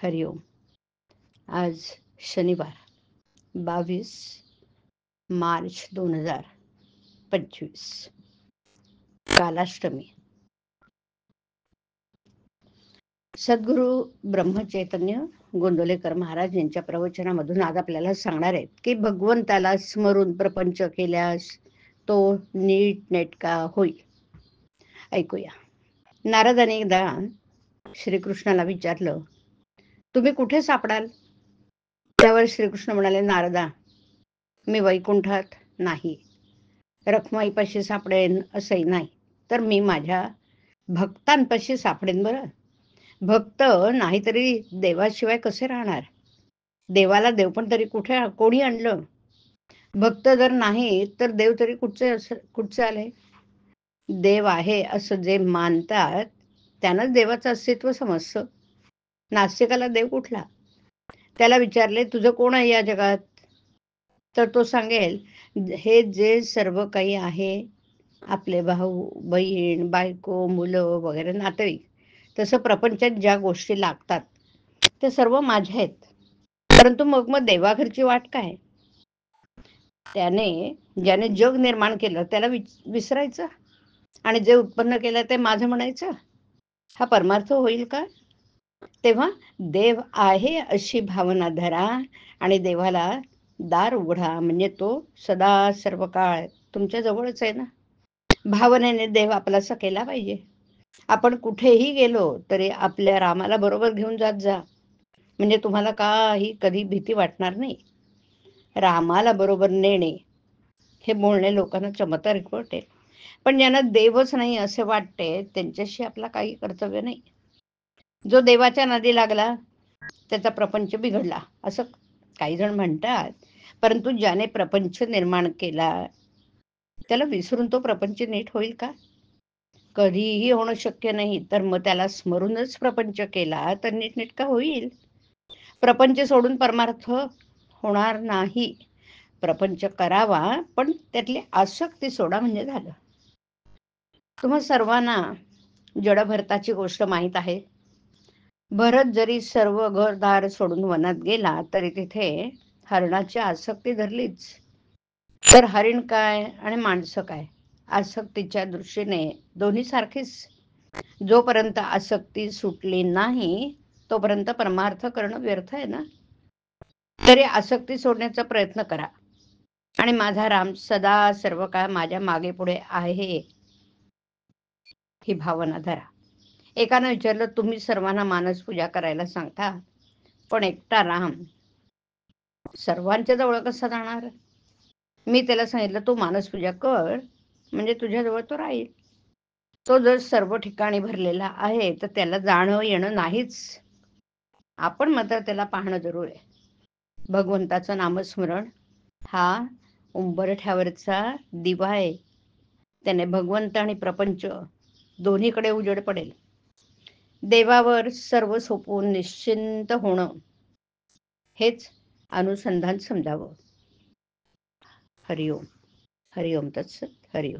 हरिओम. आज शनिवार 22 मार्च 2025, कालाष्टमी. सद्गुरू ब्रह्मचैतन्य गोंदवलेकर महाराज यांच्या प्रवचनामधून आज आपल्याला सांगणार आहेत की भगवंताला स्मरून प्रपंच केल्यास तो नीटनेटका होईल. ऐकूया. नारदाने एकदा श्रीकृष्णाला विचारलं, तुम्ही कुठे सापडाल? त्यावर श्रीकृष्ण म्हणाले, नारदा, मी वैकुंठात नाही, रखमाईपाशी सापडेन असंही नाही, तर मी माझ्या भक्तांपाशी सापडेन. बरं, भक्त नाहीतरी देवाशिवाय कसे राहणार? देवाला देव पण तरी कोणी आणलं? भक्त जर नाही तर देव तरी कुठचे आले? देव आहे असं जे मानतात त्यांनाच देवाचं अस्तित्व समजतं. नास्तिकाला देव कुठला? त्याला विचारले, तुझं कोण आहे या जगात? तर तो सांगेल, हे जे सर्व काही आहे, आपले भाऊ बहीण बायको मुलं वगैरे नातेवाईक, तसं प्रपंचात ज्या गोष्टी लागतात ते सर्व माझ्या आहेत. परंतु मग देवाघरची वाट काय? ज्याने जग निर्माण केलं त्याला विसरायचं आणि जे उत्पन्न केलं ते माझं म्हणायचं? हा परमार्थ होईल का? तेव्हा देव आहे अशी भावना धरा आणि देवाला दार उघडा, म्हणजे तो सदा सर्व काळ तुमच्या जवळच आहे ना. भावनेने देव आपलासा केला पाहिजे. आपण कुठेही गेलो तरी आपल्या रामाला बरोबर घेऊन जात जा, म्हणजे तुम्हाला काही कधी भीती वाटणार नाही. रामाला बरोबर नेणे हे बोलणे लोकांना चमत्कारिक वाटेल, पण ज्यांना देवच नाही असे वाटते त्यांच्याशी आपला काही कर्तव्य नाही. जो देवाच्या नादी लागला त्याचा प्रपंच बिघडला असं काही जण म्हणतात. परंतु ज्याने प्रपंच निर्माण केला त्याला विसरून तो प्रपंच नीट होईल का? कधीही होणं शक्य नाही. तर मग त्याला स्मरूनच प्रपंच केला तर नीटनेटका होईल. प्रपंच सोडून परमार्थ होणार नाही. प्रपंच करावा पण त्यातली आसक्ती सोडा म्हणजे झालं. तुम्हा सर्वांना जडभरताची गोष्ट माहीत आहे. भरत जरी सर्व घरदार सोडून वनात गेला तरी तिथे हरणाची आसक्ती धरलीच. तर हरिण काय आणि माणसं काय? आसक्तीच्या दृष्टीने दोन्ही सारखीच. जोपर्यंत आसक्ती सुटली नाही तोपर्यंत परमार्थ करणं व्यर्थ आहे ना. तरी आसक्ती सोडण्याचा प्रयत्न करा आणि माझा राम सदा सर्व काळ माझ्या मागे पुढे आहे ही भावना धरा. एकानं विचारलं, तुम्ही सर्वांना मानस पूजा करायला सांगता, पण एकटा राम सर्वांच्या जवळ कसा जाणार? मी त्याला सांगितलं, तू मानस पूजा कर म्हणजे तुझ्या जवळ तो राहील. तो जर सर्व ठिकाणी भरलेला आहे तर त्याला जाणं येणं नाहीच. आपण मात्र त्याला पाहणं जरूर आहे. भगवंताचं नामस्मरण हा उंबरठ्यावरचा दिवा आहे. त्याने भगवंत आणि प्रपंच दोन्हीकडे उजेड पडेल. देवावर सर्व सोपवून निश्चिंत होणं हेच अनुसंधान समजावं. हरिओम. हरिओम तत्सत. हरिओम.